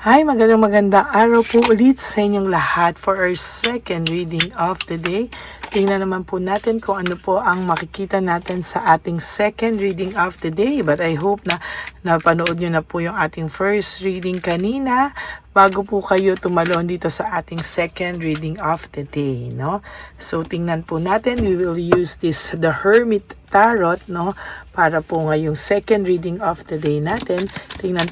Hi, magandang araw po ulit sa inyong lahat for our second reading of the day. Tingnan naman po natin kung ano po ang makikita natin sa ating second reading of the day. But I hope na napanood nyo na po yung ating first reading kanina bago po kayo tumalon dito sa ating second reading of the day, no? So tingnan po natin, we will use the Hermit Tarot, no, para po ngayong second reading of the day natin. Tingnan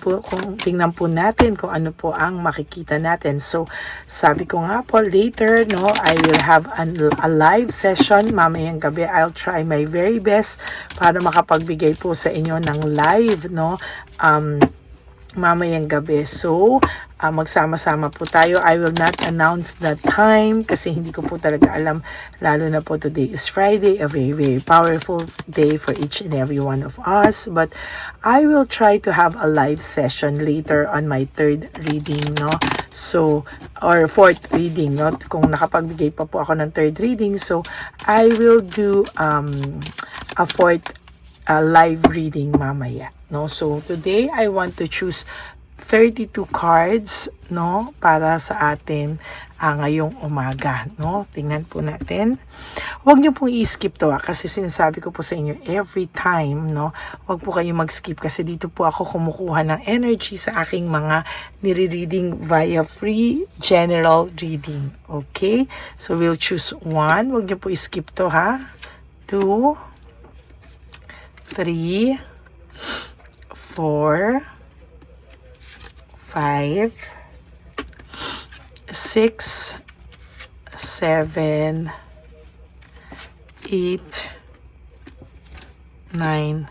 po natin kung ano po ang makikita natin. So sabi ko nga po later, no, I will have a live session mamayang gabi. I'll try my very best para makapagbigay po sa inyo ng live, no, mamayang gabi. So, magsama-sama po tayo. I will not announce the time kasi hindi ko po talaga alam, lalo na po today is Friday, a very, very powerful day for each and every one of us. But I will try to have a live session later on my third reading, no? So, or fourth reading, no? Kung nakapagbigay pa po ako ng third reading, so I will do a fourth live reading mamaya, no? So today I want to choose 32 cards, no, para sa atin ngayong umaga, no? Tingnan po natin. Huwag niyo pong i-skip to kasi sinasabi ko po sa inyo every time, no? Huwag po kayong mag-skip kasi dito po ako kumukuha ng energy sa aking mga nire-reading via free general reading. Okay? So we'll choose 1. Huwag niyo po i-skip to, ha? 2, 3, 4, 5, 6, 7, 8, 9,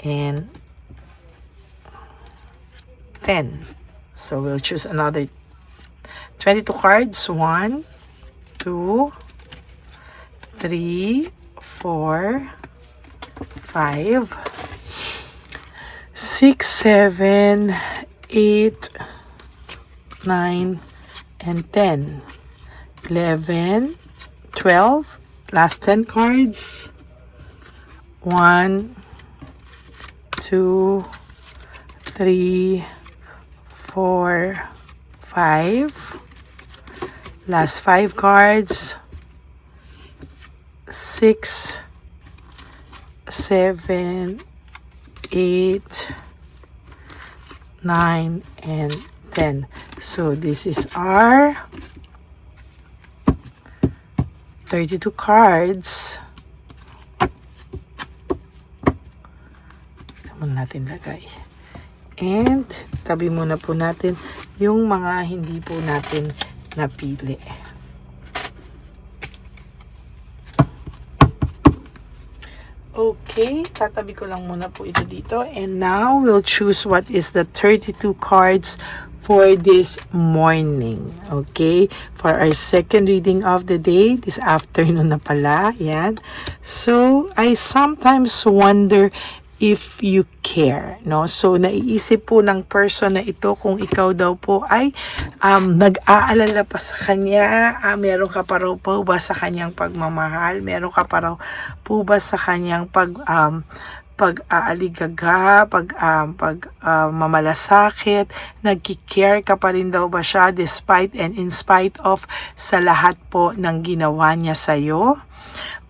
and 10. So we'll choose another 22 cards. 1, 2, 3, 4, 5, 6, 7, 8, 9, and 10. 11, 12, last 10 cards. 1, 2, 3, 4, 5. Last 5 cards. 6, 7, 8, 9, and 10. So this is our 32 cards. Ito muna natin lagay. And tabi muna po natin yung mga hindi po natin napili. Okay, tatabi ko lang muna po ito dito. And now, we'll choose what is the 32 cards for this morning. Okay, for our second reading of the day, this afternoon na pala. Yan. So, I sometimes wonder if you care, no? So, naiisip po ng person na ito kung ikaw daw po ay nag-aalala pa sa kanya, meron ka pa raw po ba sa kanyang pagmamahal, meron ka pa raw po ba sa kanyang pag-aaligaga, mamalasakit, nagki-care ka pa rin daw ba siya despite and in spite of sa lahat po ng ginawa niya sa'yo?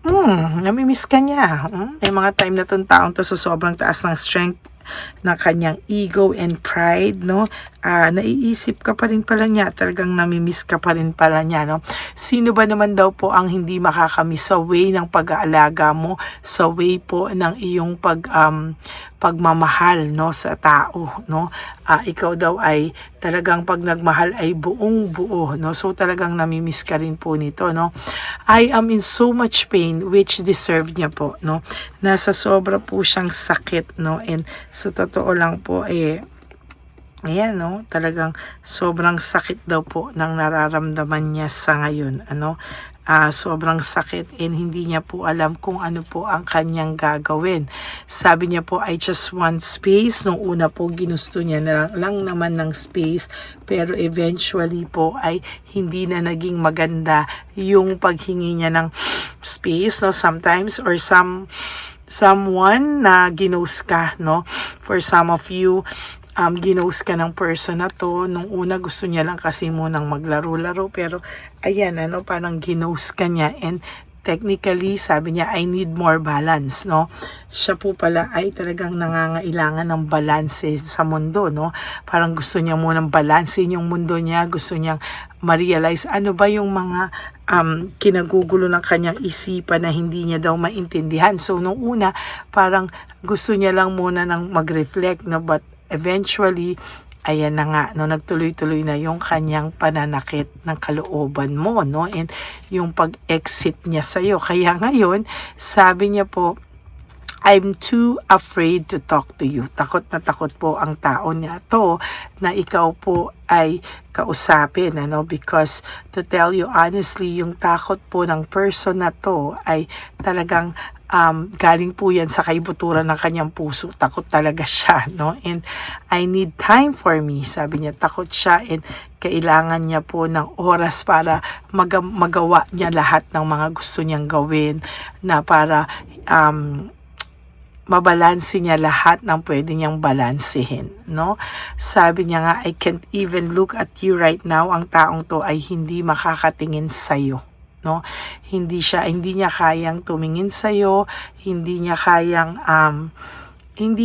Namimiss ka niya. May mga time na itong taong to sa sobrang taas ng strength ng kanyang ego and pride, no? Naiisip ka pa rin pala niya, talagang namimiss ka pa rin pala niya, no? Sino ba naman daw po ang hindi makakamiss sa way ng pag-aalaga mo, sa way po ng iyong pagmamahal, no, sa tao, no? Ikaw daw ay talagang pag nagmahal ay buong buo, no? So talagang namimiss ka rin po nito, no? I am in so much pain which deserve niya po, no? Nasa sobra po siyang sakit, no? And sa totoo lang po ayan, no, talagang sobrang sakit daw po ng nararamdaman niya sa ngayon, ano? Sobrang sakit and hindi niya po alam kung ano po ang kanyang gagawin. Sabi niya po, I just want space. Nung una po, ginusto niya na lang naman ng space, pero eventually po ay hindi na naging maganda yung paghingi niya ng space, no? Sometimes or someone na ginost ka, no? For some of you, ginost ka ng person na to. Nung una gusto niya lang kasi munang maglaro-laro, pero ayan, parang ginost ka niya, and technically, sabi niya, I need more balance, no? Siya po pala ay talagang nangangailangan ng balance sa mundo, no? Parang gusto niya munang balansin yung mundo niya, gusto niyang ma-realize ano ba yung mga kinagugulo ng kanyang isipan na hindi niya daw maintindihan. So, nung una, parang gusto niya lang muna ng mag-reflect, no? But eventually, ayan na nga, no, nagtuloy-tuloy na yung kanyang pananakit ng kalooban mo, no, and yung pag-exit niya sa'yo. Kaya ngayon, sabi niya po, I'm too afraid to talk to you. Takot na takot po ang tao niya to na ikaw po ay kausapin, because to tell you honestly, yung takot po ng person na to ay talagang galing po yan sa kaibuturan ng kanyang puso. Takot talaga siya, no? And I need time for me. Sabi niya, takot siya, and kailangan niya po ng oras para magawa niya lahat ng mga gusto niyang gawin, na para mabalanse niya lahat ng pwede niyang balansehin, no? Sabi niya nga, I can't even look at you right now. Ang taong to ay hindi makakatingin sa'yo, no? Hindi niya kayang tumingin sa'yo, hindi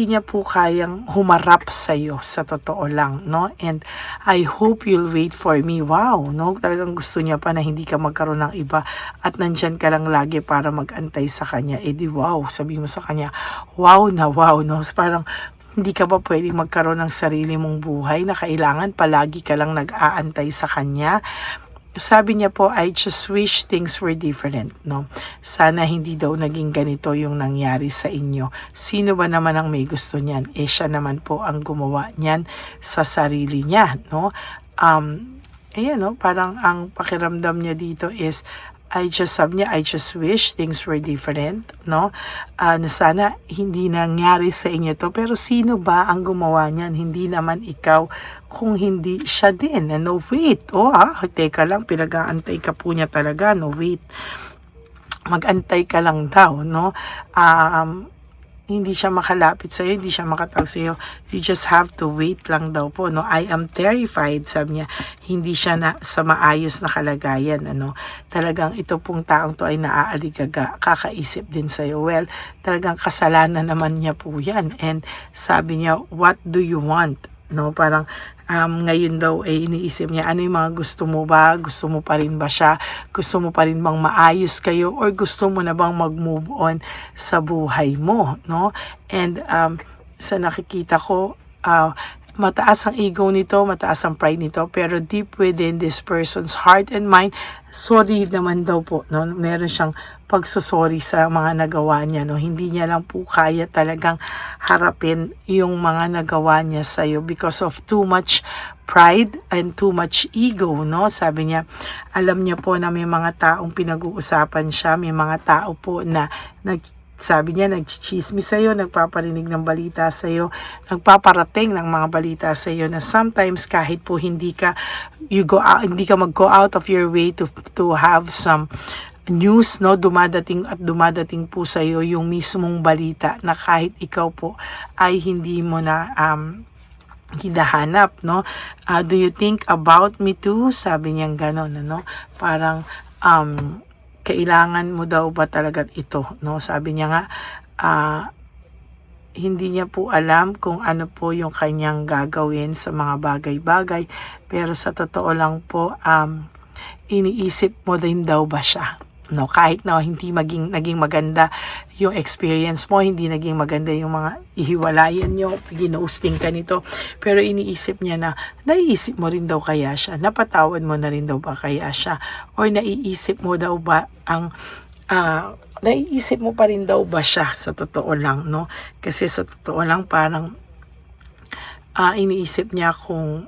niya po kayang humarap sa'yo, sa totoo lang, no? And I hope you'll wait for me. Wow, no? Talagang gusto niya pa na hindi ka magkaroon ng iba at nandyan ka lang lagi para mag-antay sa kanya. Eh di wow, sabi mo sa kanya, wow na wow, no? Parang hindi ka ba pwedeng magkaroon ng sarili mong buhay na kailangan palagi ka lang nag-aantay sa kanya? Sabi niya po, I just wish things were different, no? Sana hindi daw naging ganito yung nangyari sa inyo. Sino ba naman ang may gusto niyan? Eh, siya naman po ang gumawa niyan sa sarili niya, no? Ayan, no? Parang ang pakiramdam niya dito is, I just wish things were different, no? Na sana hindi nangyari sa inyo to. Pero sino ba ang gumawa niyan? Hindi naman ikaw, kung hindi siya din. No, wait. Teka lang, pinag-aantay ka po niya talaga. No, wait. Mag-antay ka lang daw, no? Hindi siya makalapit sa'yo, hindi siya makatawag sa'yo. You just have to wait lang daw po, no? I am terrified, sabi niya. Hindi siya sa maayos na kalagayan, Talagang ito pong taong to ay naaaligaga, kakaisip din sa'yo. Well, talagang kasalanan naman niya po yan. And sabi niya, what do you want? No, parang ngayon daw ay iniisip niya, ano yung mga gusto mo ba? Gusto mo pa rin ba siya? Gusto mo pa rin bang maayos kayo? Or gusto mo na bang mag-move on sa buhay mo? No? And sa nakikita ko, mataas ang ego nito, mataas ang pride nito, pero deep within this person's heart and mind, sorry naman daw po, no? Meron siyang pagsusorry sa mga nagawa niya, no? Hindi niya lang po kaya talagang harapin yung mga nagawa niya sa'yo because of too much pride and too much ego, no? Sabi niya, alam niya po na may mga taong pinag-uusapan siya, may mga tao po na sabi niya, nagchichismis sa'yo, nagpaparinig ng balita sa'yo, nagpaparating ng mga balita sa'yo na sometimes kahit po hindi ka mag-go out of your way to have some news, no, dumadating po sa'yo yung mismong balita na kahit ikaw po ay hindi mo na hinahanap, no? Do you think about me too? Sabi niya gano'n, parang kailangan mo daw ba talaga ito, no? Sabi niya nga, hindi niya po alam kung ano po yung kanyang gagawin sa mga bagay-bagay, pero sa totoo lang po, iniisip mo din daw ba siya, no? Kahit na hindi naging maganda yung experience mo, hindi naging maganda yung mga ihiwalayan nyo, ginosting ka nito, pero iniisip niya na, naiisip mo rin daw kaya siya, napatawad mo na rin daw ba kaya siya, or naiisip mo daw ba naiisip mo pa rin daw ba siya, sa totoo lang, no? Kasi sa totoo lang, parang iniisip niya kung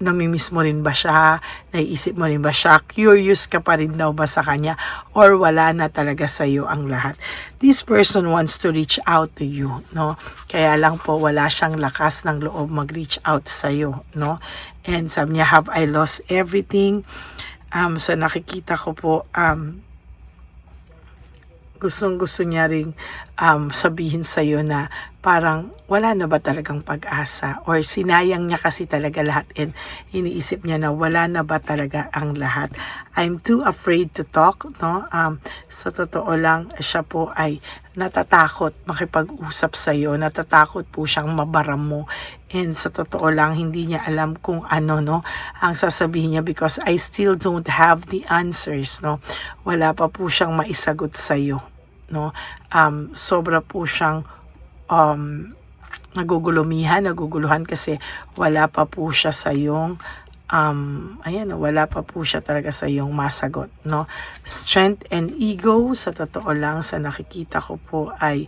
namimiss mo rin ba siya, naiisip mo rin ba siya, curious ka pa rin daw ba sa kanya, or wala na talaga sa'yo ang lahat. This person wants to reach out to you, no? Kaya lang po, wala siyang lakas ng loob mag-reach out sa'yo, no? And sabi niya, have I lost everything? Sa nakikita ko po, gustong-gusto niya ring sabihin sa'yo na parang wala na ba talagang pag-asa, or sinayang niya kasi talaga lahat and iniisip niya na wala na ba talaga ang lahat. I'm too afraid to talk, no? Sa totoo lang, siya po ay natatakot makipag-usap sa'yo, natatakot po siyang mabaram mo, and sa totoo lang hindi niya alam kung ano, no, ang sasabihin niya, because I still don't have the answers, no? Wala pa po siyang maisagot sa'yo, no? Sobra po siyang naguguluhan kasi wala pa po siya sa yung wala pa po siya talaga sa yung masagot, no? Strength and ego, sa totoo lang, sa nakikita ko po ay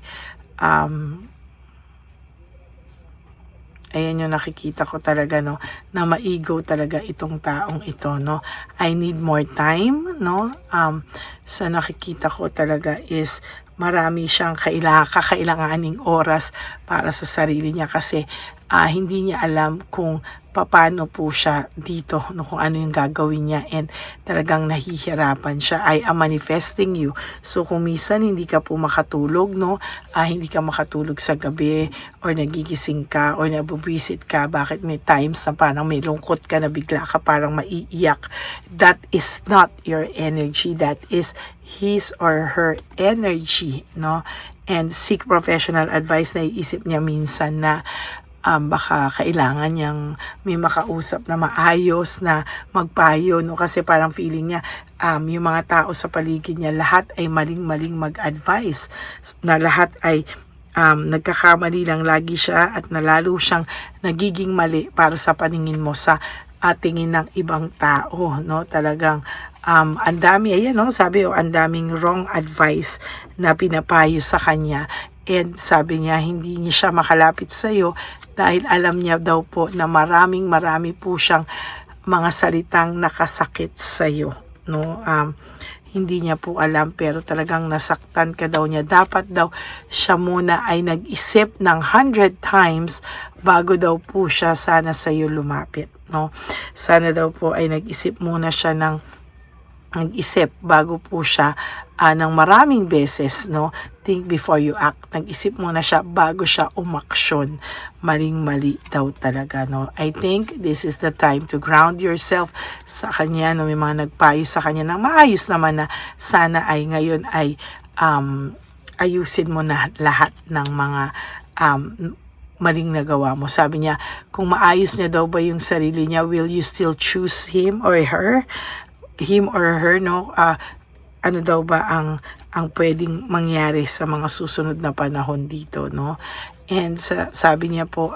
ayan yung nakikita ko talaga, no, na ma-ego talaga itong taong ito, no? I need more time, no? Sa nakikita ko talaga is marami siyang kakailanganing oras para sa sarili niya, kasi hindi niya alam kung paano po siya dito, no, kung ano yung gagawin niya, and talagang nahihirapan siya. I am manifesting you. So kung minsan hindi ka po makatulog, no, hindi ka makatulog sa gabi, or nagigising ka, or nabubwisit ka, bakit may times na parang may lungkot ka na bigla ka parang maiiyak, that is not your energy, that is his or her energy, no? And seek professional advice. Naiisip niya minsan na baka kailangan niyang may makausap na maayos na magpayo, no? Kasi parang feeling niya yung mga tao sa paligid niya, lahat ay maling-maling mag-advise, na lahat ay nagkakamali lang lagi siya, at nalalo siyang nagiging mali para sa paningin mo, sa tingin ng ibang tao, no? Talagang ang dami, ayan, no, sabi, ang daming wrong advice na pinapayo sa kanya, and sabi niya hindi niya siya makalapit sa iyo dahil alam niya daw po na marami po siyang mga salitang nakasakit sa iyo, no? Hindi niya po alam, pero talagang nasaktan ka daw niya. Dapat daw siya muna ay nag-isip ng 100 times bago daw po siya sana sa iyo lumapit, no? Sana daw po ay nag-isip muna siya nag-isip bago po siya ng maraming beses, no? Think before you act. Nag-isip muna siya bago siya umaksyon. Maling-mali daw talaga, no? I think this is the time to ground yourself sa kanya, no? May mga nagpayo sa kanya ng maayos naman na sana ay ngayon ay ayusin mo na lahat ng mga maling nagawa mo. Sabi niya, kung maayos niya daw ba yung sarili niya, will you still choose him or her, no? Ano daw ba ang pwedeng mangyari sa mga susunod na panahon dito, no? And sabi niya po,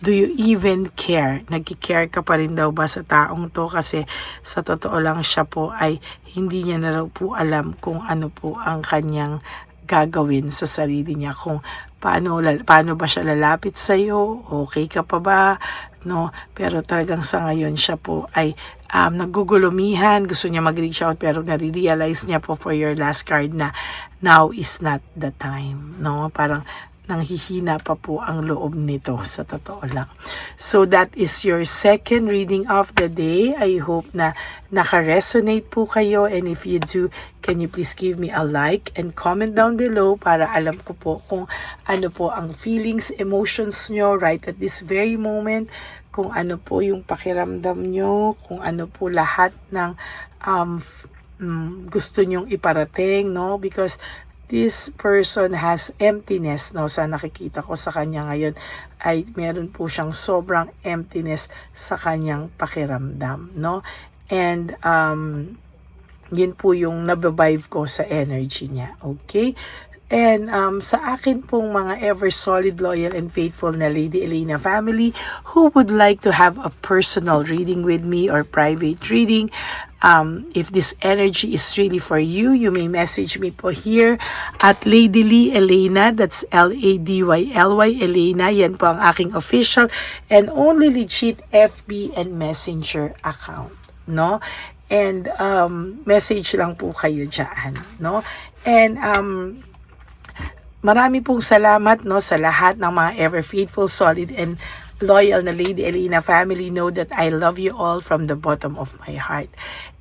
do you even care? Nagki-care ka pa rin daw ba sa taong to? Kasi sa totoo lang, siya po ay hindi niya na raw po alam kung ano po ang kanyang gagawin sa sarili niya, kung paano ba siya lalapit sa iyo, okay ka pa ba, no? Pero talagang sa ngayon siya po ay nagugulumihan, gusto niya mag-reach out, pero nare-realize niya po for your last card na now is not the time, no? Parang nanghihina pa po ang loob nito, sa totoo lang. So that is your second reading of the day. I hope na naka-resonate po kayo, and if you do, can you please give me a like and comment down below para alam ko po kung ano po ang feelings, emotions nyo right at this very moment, kung ano po yung pakiramdam nyo, kung ano po lahat ng gusto nyong iparating, no? Because this person has emptiness, no? Sa nakikita ko sa kanya ngayon ay meron po siyang sobrang emptiness sa kanyang pakiramdam, no? And yun po yung nababive ko sa energy niya, okay? And sa akin pong mga ever solid, loyal, and faithful na Lady Elena family who would like to have a personal reading with me or private reading, if this energy is really for you, you may message me po here at Lady Lee Elena, that's LADYLY Elena. Yan po ang aking official and only legit FB and Messenger account, no? And message lang po kayo dyan, no? And marami pong salamat, no, sa lahat ng mga ever faithful, solid, and loyal na Lady Elena family. Know that I love you all from the bottom of my heart.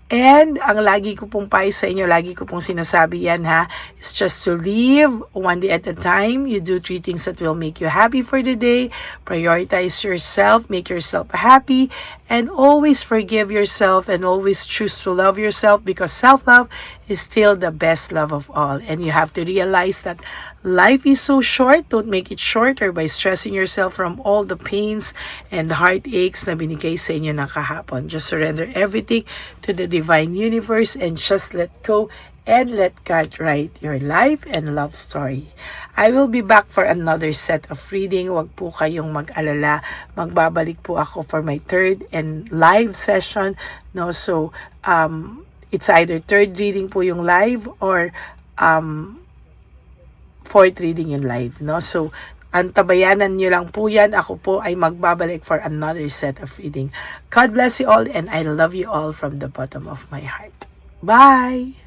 And ang lagi ko pong payo sa inyo, lagi ko pong sinasabi yan ha, is just to live one day at a time. You do 3 things that will make you happy for the day. Prioritize yourself, make yourself happy, and always forgive yourself and always choose to love yourself, because self-love is still the best love of all. And you have to realize that life is so short. Don't make it shorter by stressing yourself from all the pains and heartaches na binigay sa inyo ng kahapon. Just surrender everything to the divine universe and just let go and let God write your life and love story. I will be back for another set of reading. Huwag po kayong mag-alala. Magbabalik po ako for my 3rd and live session. No, so it's either 3rd reading po yung live or 4th reading yung live. No, so antabayanan nyo lang po yan. Ako po ay magbabalik for another set of reading. God bless you all and I love you all from the bottom of my heart. Bye!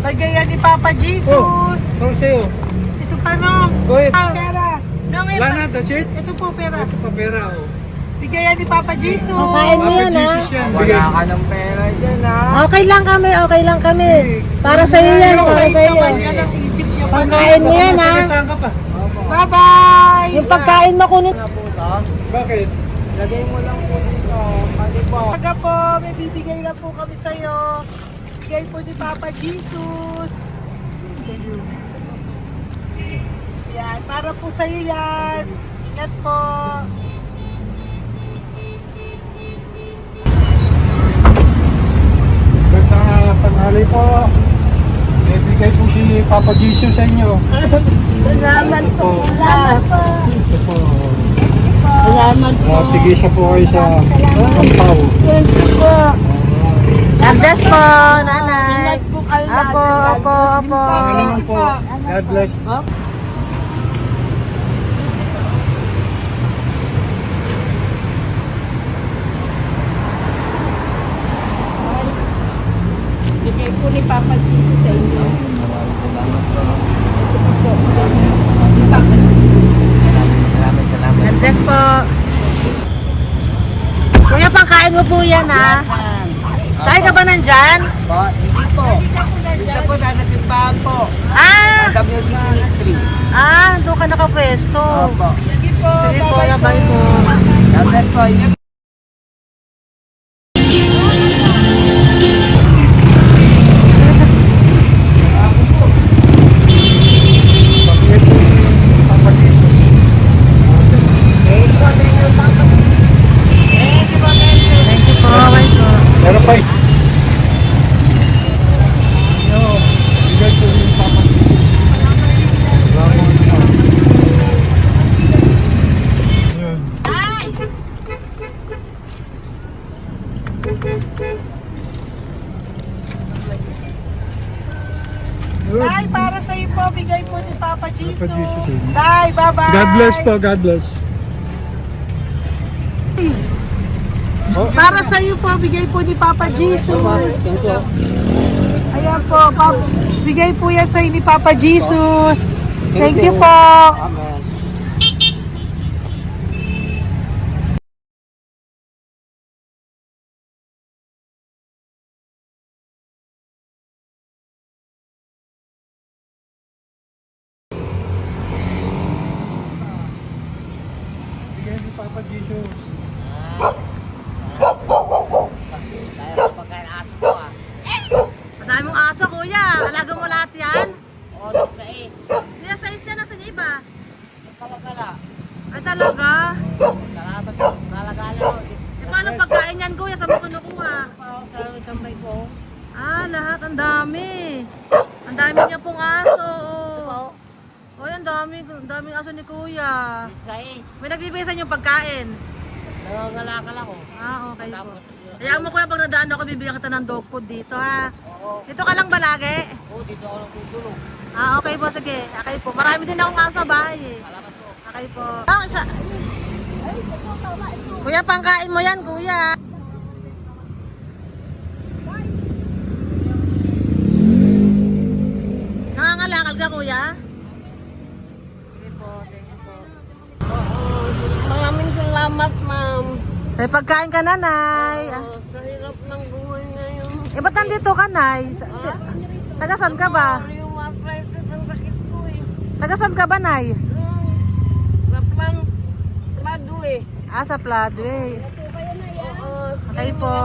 Bigay ni Papa Jesus. Oh, sa'yo. Ito pa no. Go ahead. Pera. Wala na, that's it? Ito po pera. Ito pa pera, oh. Bigay ni Papa Jesus. Kain mo yan, ha? Wala ka ng pera dyan, ha? Okay lang kami, okay lang kami. Para sa iyo yan, para sa iyo. Yan ang isip niya. Pagkain mo yan, ha? Saan ka pa? Bye-bye. Yung pagkain mo kunin. Bakit? Lagay mo lang po dito. Pati po. Taga po, may bibigay lang po kami sa'yo. Bigay po ni Papa Jesus. Yan, para po sa'yo yan. Ingat po. Magandang tanghali po. Bibigay po si Papa Jesus sa inyo. Salamat po. Salamat po. Ito po. Salamat po. Tigisa po kayo sa Pampaw. Thank you po. God bless po, nanay. Apo. Ano naman po? God bless. Bigay po ni Papa Jesus sa inyo. God bless po. Kuya, pangkain mo po yan, ha? Tayo ka ba nandyan? Hindi po. Dito po nanatimbahan po. Ah! Sa Music Ministry. Doon ka nakapwesto. Opo. Sige po, bye po. Dapat po. Ingat. Thank you po, bye po. Meron pa eh. Bigay po yung Papa Jesus. Yun. Yun. Tay, para sa iyo po, bigay po ni Papa Jesus. Papa Jesus, amen. Tay, bye-bye. God bless po, God bless. Para sa iyo po, bigay po ni Papa Jesus. Ayan po, bigay po yan sa ni Papa Jesus. Thank you po. Amen. Bigay ni Papa Jesus. Madami mong aso, kuya. Alaga mo lahat yan? O, nagkait. Hindi, sa isya na sa iba. Kalagala. Ay, talaga? Salamat po. Kalagala po. Paano pagkain yan, kuya? Saan mo kinukuha? Sa tambay ko. Lahat. Ang dami. Ang dami niya pong aso. Oh, ang daming aso ni kuya. Sais. May nagbibigay sa inyo pagkain. Nagagalakala ko. Okay po. Kaya mo kuya, pag nadaan ako, bibigyan kita ng dog food dito, ha? Oo. Dito ka lang ba lagi? Oo, dito ako lang tutulog. Okay po, sige. Okay po. Marami din akong aso sa bahay, eh. Salamat po. Okay po. Isa. Kuya, pangkain mo yan, kuya. Nangangalakal ka, kuya? Sige po, thank you po. Maraming salamat, ma'am. May pagkain ka, nanay. Sa hirap ng buhay ngayon. Ba't nandito ka, nay? Tagasan ka ba? Yung arthritis ang sakit ko eh. Tagasan ka ba, nay? Sa plado eh. Sa Pladway. Oo. Okay po.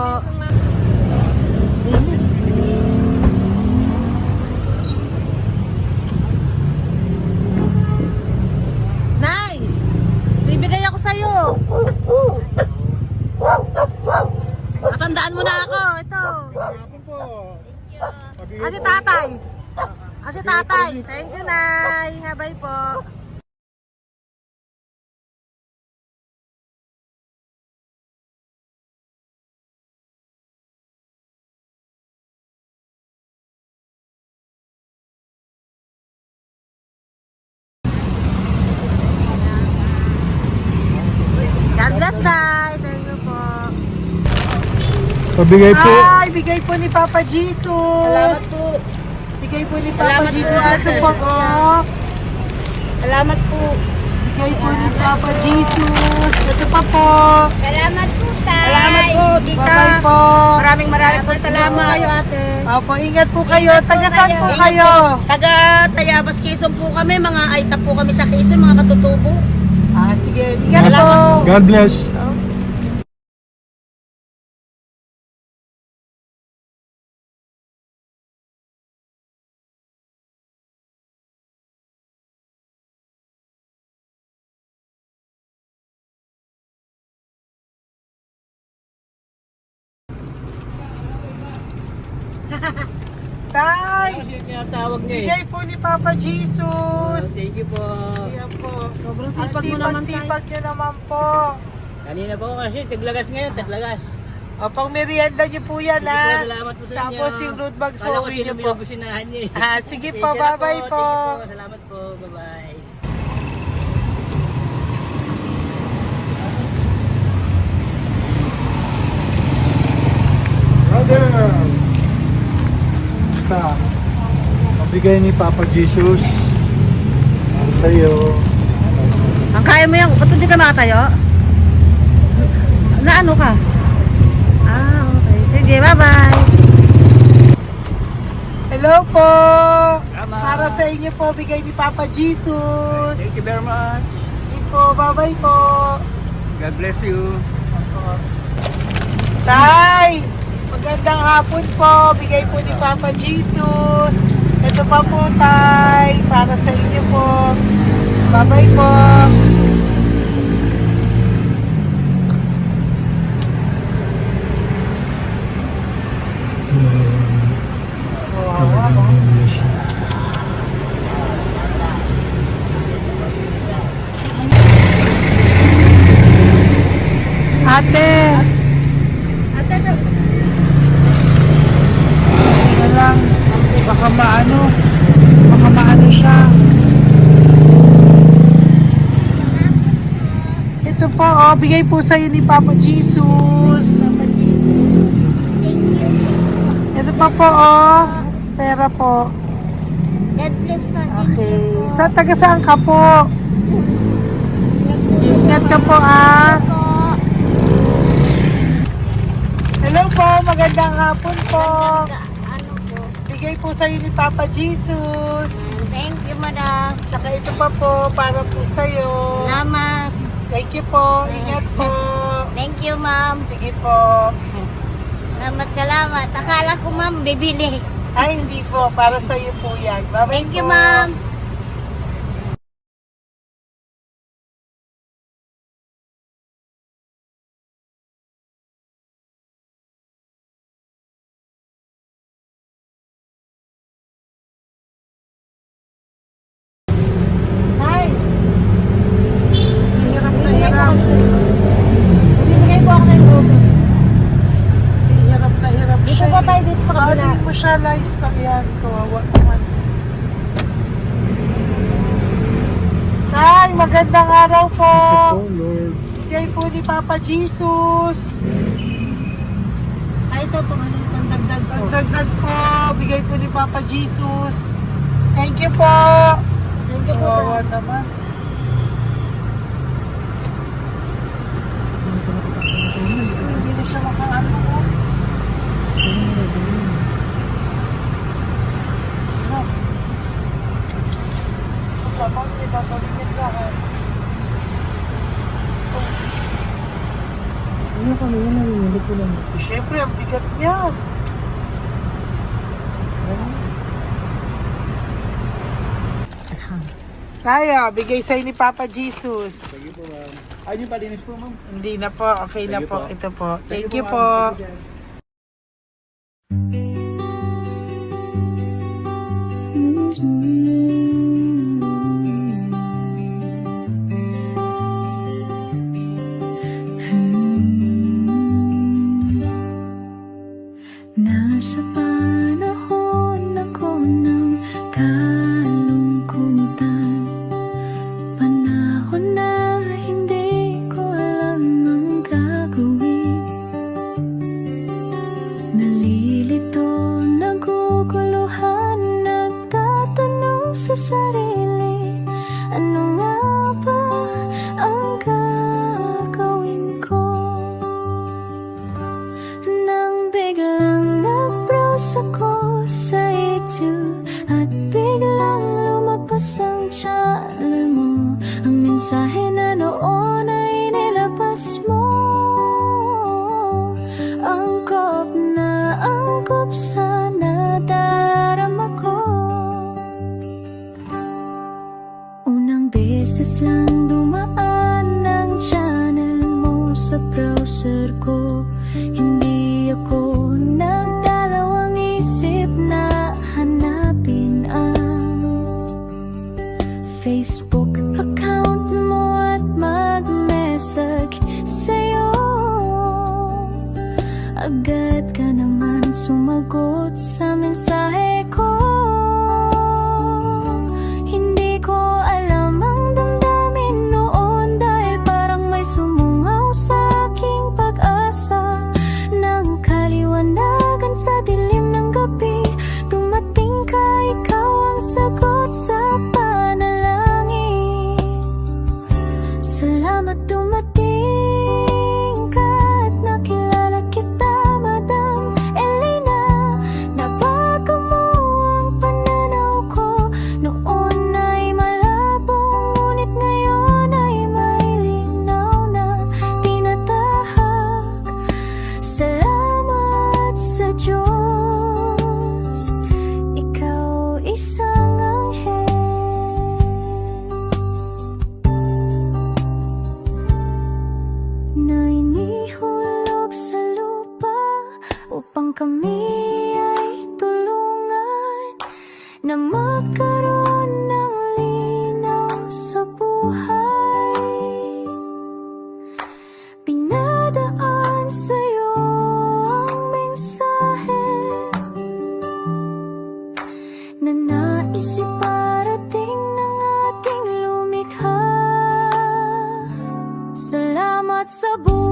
Nay! Bibigay ako sa'yo. Matandaan mo na ako. Ito. Hapon po. Si tatay. Si tatay. Thank you, Nay. Bye po. God bless, Tay. Thank you po. Pabigay po. Ay, bigay po ni Papa Jesus. Salamat po. Bigay po ni Papa Salamat po, Jesus. ate. Ito po, oh. Salamat po. Bigay po ni Papa Jesus. Ito pa po. Salamat po, tay. Salamat po, tita. Bye-bye po. Maraming po salamat. Kayo, ate. Opo, ingat po kayo. Taga-saan po kayo? Taga Tayabas, Quezon po kami. Mga aita po kami sa Quezon, mga katutubo. Sige, ingat po. God bless. Tay, Tinatawag bigay po ni Papa Jesus. Thank you po. Ayan po. Sobrang Ang sipag mo naman, Tay. sipag-sipag niyo naman po. Kanina po kasi, taglagas ngayon, taglagas. O, pang merienda niyo po yan, Sige po, ha? salamat po sa inyo. Tapos yung road bags po, Kala ko uwi sino niyo may po. nabusinahan niyo eh. Ah, sige po, Sige na bye-bye po. Sige po, salamat po, bye-bye. Brother! Basta, mabigay ni Papa Jesus. Ang sa'yo. Ang kaya mo yan, ba't hindi ka makatayo? Na ano ka? Ah, okay. Sige, bye-bye. Hello po! Tama. Para sa inyo po, bigay ni Papa Jesus. Thank you very much. Sige po, bye-bye po. God bless you. Tay! Magandang hapon po. Bigay po ni Papa Jesus. Ito pa po, Tay. Para sa inyo po. Bye-bye po. Ate! Ate, Ito lang. Baka maano siya. Ito po, oh, bigay po sa'yo ni Papa Jesus. Ito pa po, oh. Pera po. God bless ka. Okay. Taga saan ka po? Sige, ingat ka po, ah. Hello po, magandang hapon po. Ano po? Bigay po sa'yo ni Papa Jesus. Thank you, madam. Tsaka ito pa po, para po sa'yo. Salamat. Thank you po, ingat po. Thank you, ma'am. Sige po. Salamat. Akala ko, ma'am, bibili. Ay, hindi po, para sa'yo po yan. Bye-bye Thank you, po. ma'am. Hi. Hirap na hirap. Bibigay po ako ng gusto. Hirap na hirap Dito siya. po tayo, dito sa kabila. Bakit mo siya lies pa yan? Kawawa naman. Tay, magandang araw po. Oh Lord. Bigay po ni Papa Jesus. Ay, ito po, ano yung dagdag po. Dagdag po, bigay po ni Papa Jesus. Thank you po. Thank you po. Kawawa naman. Diyos ko, hindi na siya makaano ko. Ano? Dapat may tatawin yan lahat. Ano kami yan? Narinig ko lang. Siyempre, ang bigat niyan. Kaya, bigay sa'yo ni Papa Jesus. Sige po, ma'am. Ay, yung palinis po, ma'am. Hindi na po, okay na Thank you po. po. Ito po. Thank you ma'am. po. Thank you, sir. Nasa panahon ako ng kalungkutan, panahon na hindi ko alam ang gagawin. Nalilito, naguguluhan, nagtatanong sa sarili, ano nga ba ang gagawin ko? Nang biglang nag-browse ako sa YouTube at biglang lumabas ang channel mo, ang mensahe na noon ay nilabas mo. Angkop sa nadarama ko. Unang beses lang dumaan ang channel mo sa browser ko. Hindi ako nagdalawang isip na hanapin ang Facebook account mo at mag-message sa Salamat dumating ka at nakilala kita, Madam Elena. Nabago mo ang pananaw ko. Noon ay malabo, ngunit ngayon ay may linaw na tinatahak. Salamat sa Diyos, ikaw isang anghel na inihulog sa lupa upang kami ay tulungan na magkaroon ng linaw sa buhay. Pinadaan sa'yo ang mensahe na nais iparating ng ating lumikha. Salamat sa buhay.